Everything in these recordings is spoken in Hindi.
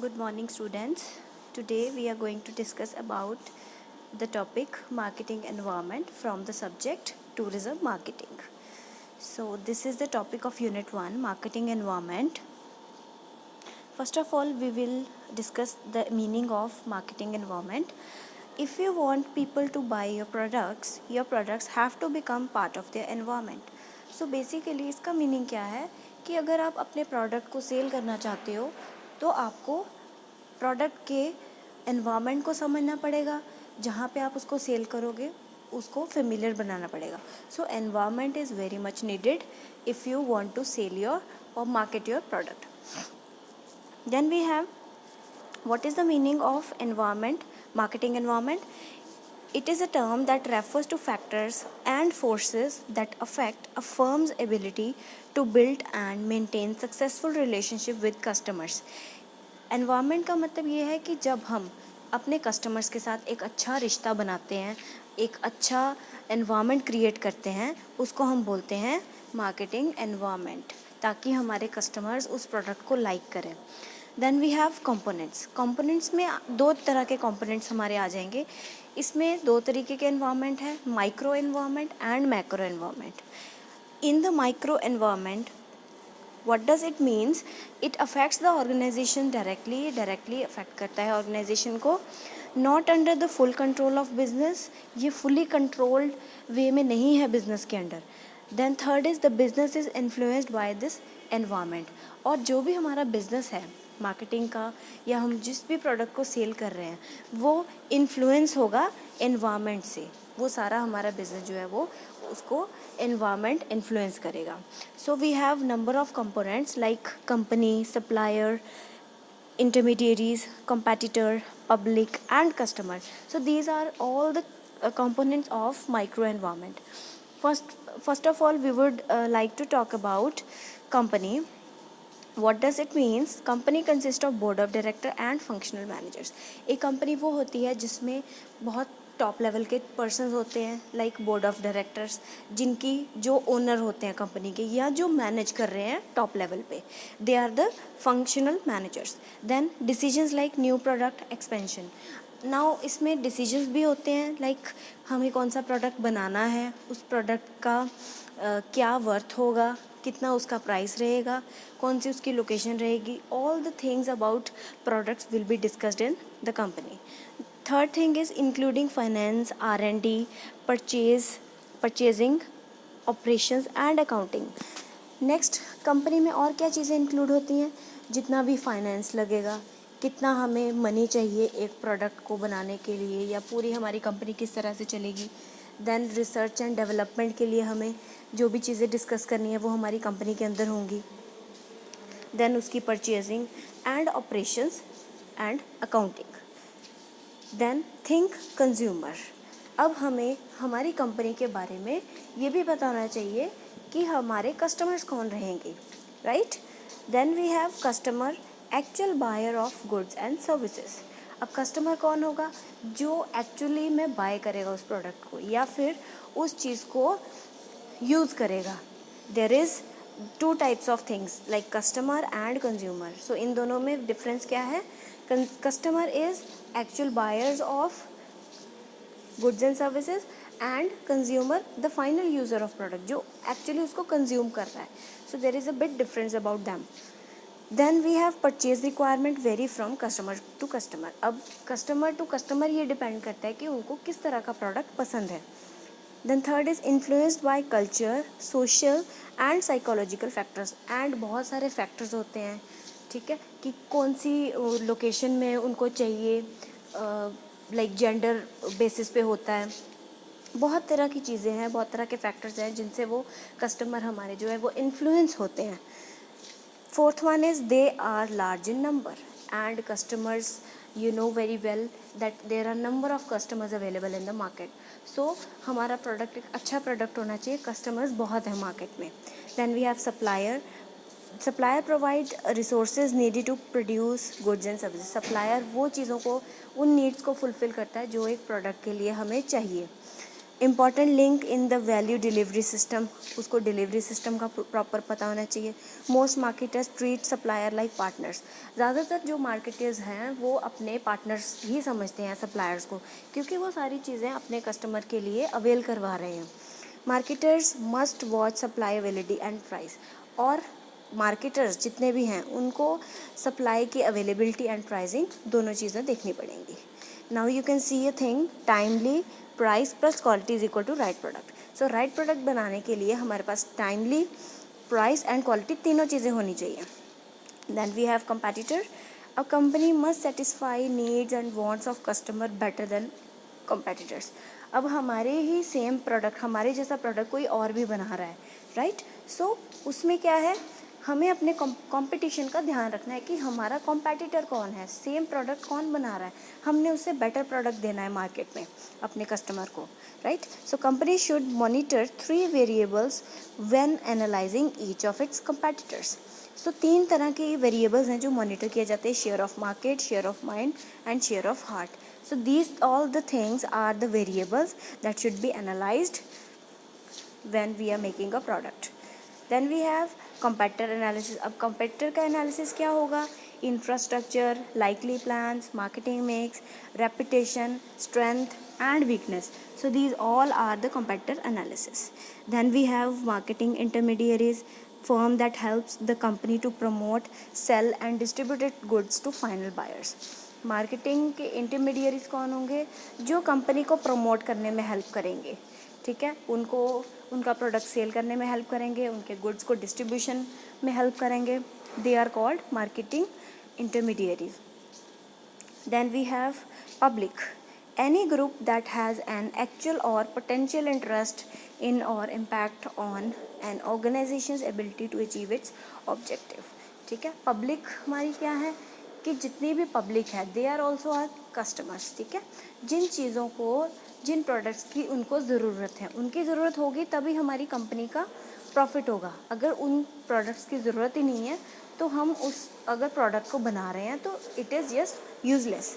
Good morning, students. Today we are going to discuss about the topic marketing environment from the subject tourism marketing. So this is the topic of unit 1, marketing environment. First of all, we will discuss the meaning of marketing environment. If you want people to buy your products have to become part of their environment. So basically इसका मीनिंग क्या है कि अगर आप अपने प्रोडक्ट को सेल करना चाहते हो तो आपको प्रोडक्ट के एनवायरनमेंट को समझना पड़ेगा, जहाँ पे आप उसको सेल करोगे उसको फेमिलियर बनाना पड़ेगा. So environment is very much needed if you want to sell your और market your product. Then we have what is the meaning of environment, marketing environment? It is a term that refers to factors and forces that affect a firm's ability to build and maintain successful relationship with customers. Environment का मतलब ये है कि जब हम अपने कस्टमर्स के साथ एक अच्छा रिश्ता बनाते हैं, एक अच्छा एनवायरनमेंट क्रिएट करते हैं, उसको हम बोलते हैं मार्केटिंग एनवायरनमेंट, ताकि हमारे कस्टमर्स उस प्रोडक्ट को लाइक करें. Then we have components. Components में दो तरह के कंपोनेंट्स हमारे आ जाएंगे. इसमें दो तरीके के एनवायरनमेंट है, micro environment and macro environment. In the micro environment what does it means? It affects the organization directly affect करता है ऑर्गेनाइजेशन को. not under the full control of business, ये fully controlled way में नहीं है बिजनेस के under. then third is the business is influenced by this environment. और जो भी हमारा बिजनेस है मार्केटिंग का या हम जिस भी प्रोडक्ट को सेल कर रहे हैं वो इन्फ्लुएंस होगा एनवायरनमेंट से. वो सारा हमारा बिजनेस जो है वो उसको एनवायरनमेंट इन्फ्लुएंस करेगा. So we have number of components like company, supplier, intermediaries, competitor, public and customer. So these are all the components of microenvironment. First of all, we would like to talk about company. What does it means? Company consists of board of director and functional managers. एक कंपनी वो होती है जिसमें बहुत टॉप लेवल के पर्सन्स होते हैं लाइक बोर्ड ऑफ डायरेक्टर्स, जिनकी जो ओनर होते हैं कंपनी के या जो मैनेज कर रहे हैं टॉप लेवल पे, they are the functional managers. Then decisions like new product expansion. Now इसमें डिसीजंस भी होते हैं लाइक हमें कौन सा प्रोडक्ट बनाना है, उस प्रोडक्ट का क्या वर्थ होगा, कितना उसका प्राइस रहेगा, कौन सी उसकी लोकेशन रहेगी. All the things about products will be discussed in the company. Third thing is including finance, R&D, purchasing, operations and accounting. Next, company में और क्या चीज़ें इंक्लूड होती हैं? जितना भी फाइनेंस लगेगा, कितना हमें मनी चाहिए एक प्रोडक्ट को बनाने के लिए या पूरी हमारी कंपनी किस तरह से चलेगी. देन रिसर्च एंड डेवलपमेंट के लिए हमें जो भी चीज़ें डिस्कस करनी है वो हमारी कंपनी के अंदर होंगी. देन उसकी purchasing and operations and accounting. Then think consumer. अब हमें हमारी कंपनी के बारे में ये भी बताना चाहिए कि हमारे कस्टमर्स कौन रहेंगे, right. Then we have customer, actual buyer of goods and services. अब कस्टमर कौन होगा? जो एक्चुअली में बाय करेगा उस प्रोडक्ट को या फिर उस चीज़ को यूज़ करेगा. There is two types of things like customer and consumer. So इन दोनों में डिफरेंस क्या है? Customer is actual buyers of goods and services and consumer the final user of product, जो एक्चुअली उसको कंज्यूम कर रहा है. So there is a big difference about them. Then we have purchase requirement vary from customer to customer. अब कस्टमर टू कस्टमर ये डिपेंड करता है कि उनको किस तरह का प्रोडक्ट पसंद है. Then third is influenced by culture, social and psychological factors. And बहुत सारे फैक्टर्स होते हैं, ठीक है, कि कौन सी लोकेशन में उनको चाहिए, लाइक जेंडर बेसिस पे होता है. बहुत तरह की चीज़ें हैं, बहुत तरह के फैक्टर्स हैं जिनसे वो कस्टमर हमारे जो है वो इन्फ्लुएंस होते हैं. Fourth one is they are large in number and customers, you know very well that there are number of customers available in the market. So हमारा प्रोडक्ट एक अच्छा प्रोडक्ट होना चाहिए, कस्टमर्स बहुत हैं मार्केट में. then we have supplier. Supplier provide resources needed to produce goods and services. Supplier वो चीज़ों को, उन नीड्स को फुलफ़िल करता है जो एक प्रोडक्ट के लिए हमें चाहिए. Important link in the value delivery system, उसको डिलीवरी सिस्टम का प्रॉपर पता होना चाहिए। Most marketers treat supplier like partners, ज़्यादातर जो मार्केटर्स हैं वो अपने पार्टनर्स ही समझते हैं सप्लायर्स को, क्योंकि वो सारी चीज़ें अपने कस्टमर के लिए अवेल करवा रहे हैं। Marketers must watch supply availability and price, और मार्केटर्स जितने भी हैं उनको सप्लाई की अवेलेबिलिटी एंड प्राइसिंग दोनों चीज़ें देखनी पड़ेंगी। Now you can see a thing, timely, price plus quality is equal to right product. So right product बनाने के लिए हमारे पास टाइमली, प्राइस एंड क्वालिटी तीनों चीज़ें होनी चाहिए। Then we have competitor, a company must satisfy needs and wants of customer better than competitors. अब हमारे ही सेम प्रोडक्ट, हमारे जैसा प्रोडक्ट कोई और भी बना रहा है, राइट? सो उसमें क्या है, हमें अपने कंपटीशन का ध्यान रखना है कि हमारा कॉम्पिटिटर कौन है, सेम प्रोडक्ट कौन बना रहा है, हमने उससे बेटर प्रोडक्ट देना है मार्केट में अपने कस्टमर को, right? So company should monitor 3 variables when analysing each of its competitors. So 3 तरह के वेरिएबल्स हैं जो मॉनिटर किए जाते हैं, share of market, share of mind and share of heart. So these all the things are the variables that should be analyzed when we are making a product. Then we have competitor analysis. अब competitor का analysis क्या होगा? Infrastructure, likely plans, marketing mix, reputation, strength and weakness. So these all are the competitor analysis. Then we have marketing intermediaries, firm that helps the company to promote, sell and distribute its goods to final buyers. Marketing के इंटरमीडियरीज कौन होंगे? जो कंपनी को प्रमोट करने में हेल्प करेंगे, ठीक है, उनको उनका प्रोडक्ट सेल करने में हेल्प करेंगे, उनके गुड्स को डिस्ट्रीब्यूशन में हेल्प करेंगे। They are called marketing intermediaries. Then we have public, any group that has an actual or potential interest in or impact on an organization's ability to achieve its objective। ठीक है, पब्लिक हमारी क्या है कि जितनी भी पब्लिक है they are also are customers. ठीक है, जिन चीज़ों को, जिन प्रोडक्ट्स की उनको ज़रूरत है, उनकी ज़रूरत होगी तभी हमारी कंपनी का प्रॉफिट होगा। अगर उन प्रोडक्ट्स की ज़रूरत ही नहीं है तो हम उस अगर प्रोडक्ट को बना रहे हैं तो it is just useless.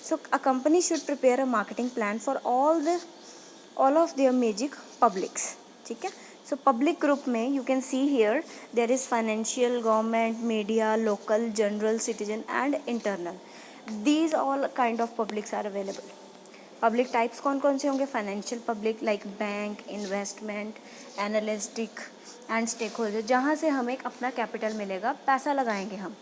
So a company should prepare a marketing plan for all of their major publics। ठीक है, so public group में you can see here there is financial, government, media, local, general, citizen and internal। These all kind of publics are available। Public types कौन कौन से होंगे? Financial public like bank, investment, analytic and stakeholder, जहाँ से हमें अपना कैपिटल मिलेगा, पैसा लगाएंगे हम,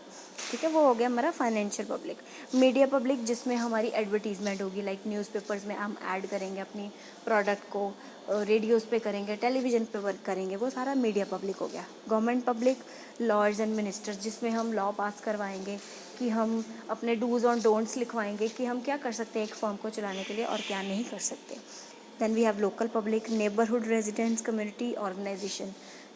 ठीक है, वो हो गया हमारा फाइनेंशियल पब्लिक। मीडिया पब्लिक, जिसमें हमारी एडवर्टीजमेंट होगी, लाइक न्यूज़पेपर्स में हम ऐड करेंगे अपनी प्रोडक्ट को, रेडियोज़ पे करेंगे, टेलीविज़न पे वर्क करेंगे, वो सारा मीडिया पब्लिक हो गया। Government public, lords and ministers, जिसमें हम लॉ पास करवाएंगे कि हम अपने डूज़ और डोंट्स लिखवाएंगे कि हम क्या कर सकते हैं एक फर्म को चलाने के लिए और क्या नहीं कर सकते। Then we have local public, neighbourhood residents, community organisation,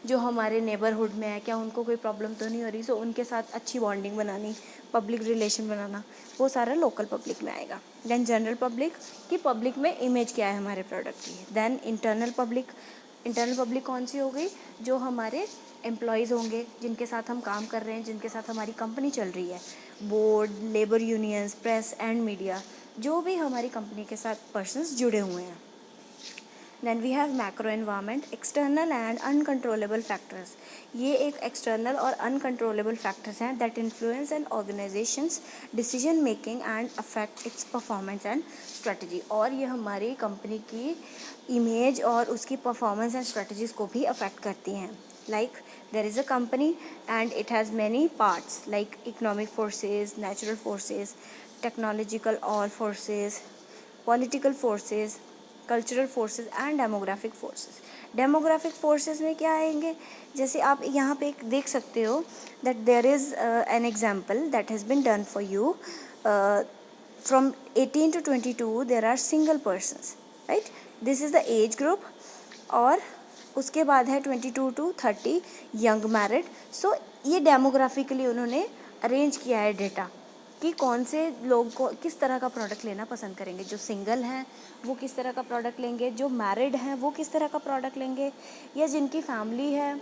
जो हमारे नेबरहुड में है, क्या उनको कोई प्रॉब्लम तो नहीं हो रही, सो उनके साथ अच्छी बॉन्डिंग बनानी, पब्लिक रिलेशन बनाना, वो सारा लोकल पब्लिक में आएगा। देन जनरल पब्लिक, कि पब्लिक में इमेज क्या है हमारे प्रोडक्ट की। Then internal public, internal public कौन सी हो गई? जो हमारे एम्प्लॉयज़ होंगे, जिनके साथ हम काम कर रहे हैं, जिनके साथ हमारी कंपनी चल रही है, board, labour unions, press and media, जो भी हमारी कंपनी के साथ पर्सन्स जुड़े हुए हैं। Then we have macro environment, external and uncontrollable factors. ये एक एक्सटर्नल और अनकंट्रोलेबल फैक्टर्स हैं that influence an organisation's decision making and affect its performance and strategy. और ये हमारी कंपनी की इमेज और उसकी परफॉर्मेंस एंड स्ट्रेटजीज को भी अफेक्ट करती हैं। Like there is a company and it has many parts like economic forces, natural forces, technological all forces, political forces, cultural forces and demographic forces। demographic forces में क्या आएंगे? जैसे आप यहाँ पे एक देख सकते हो that there is an example that has been done for you। From 18 to 22 there are single persons, right? This is the age group। और उसके बाद है 22 to 30 यंग मैरिड। सो ये डेमोग्राफिकली उन्होंने अरेंज किया है डेटा कि कौन से लोग को किस तरह का प्रोडक्ट लेना पसंद करेंगे। जो सिंगल हैं वो किस तरह का प्रोडक्ट लेंगे, जो मैरिड हैं वो किस तरह का प्रोडक्ट लेंगे, या जिनकी फैमिली है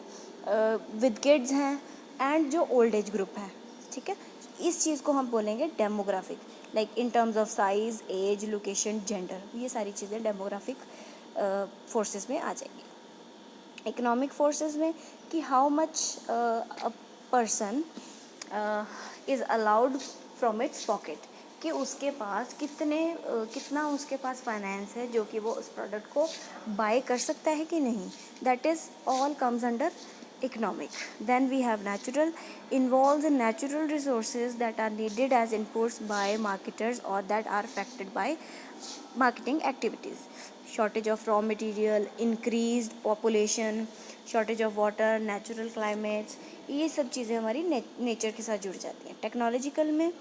विद किड्स हैं, एंड जो ओल्ड एज ग्रुप है। ठीक है, इस चीज़ को हम बोलेंगे demographic, like in terms of size, age, location, gender, ये सारी चीज़ें डेमोग्राफिक फोर्सेस में आ जाएगी। इकोनॉमिक फोर्सेस में कि how much a person is allowed from its pocket, कि उसके पास कितना उसके पास फाइनेंस है जो कि वो उस प्रोडक्ट को बाय कर सकता है कि नहीं, that is all comes under economic. Then we have natural, involves in natural resources that are needed as inputs by marketers or that are affected by marketing activities. Shortage of raw material, increased population, shortage of water, natural climates, ये सब चीज़ें हमारी नेचर के साथ जुड़ जाती हैं। टेक्नोलॉजिकल में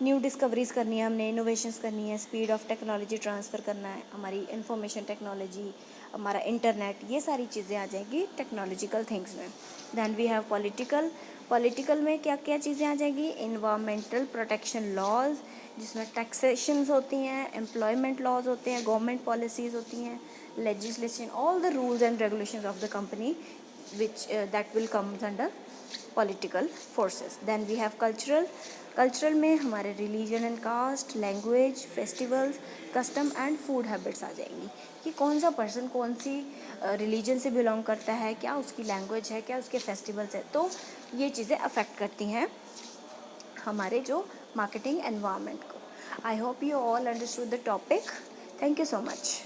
न्यू डिस्कवरीज करनी है हमने, इनोवेशंस करनी है, स्पीड ऑफ टेक्नोलॉजी ट्रांसफ़र करना है, हमारी इंफॉर्मेशन टेक्नोलॉजी, हमारा इंटरनेट, ये सारी चीज़ें आ जाएंगी टेक्नोलॉजिकल थिंग्स में। दैन वी हैव पॉलिटिकल में क्या क्या चीज़ें आ जाएंगी, इन्वायरमेंटल प्रोटेक्शन लॉज जिसमें टैक्सेशंस होती हैं, एम्प्लॉयमेंट लॉज होते हैं, गवर्नमेंट पॉलिसीज़ होती हैं, legislation, all the rules and regulations of the company which that will comes under political forces. Then we have cultural में हमारे religion and caste, language, festivals, custom and food habits आ जाएंगी कि कौन सा पर्सन कौन सी रिलीजन से बिलोंग करता है, क्या उसकी लैंग्वेज है, क्या उसके फेस्टिवल्स है। तो ये चीज़ें अफेक्ट करती हैं हमारे जो मार्केटिंग एनवायरनमेंट को। I hope you all understood the topic. Thank you so much.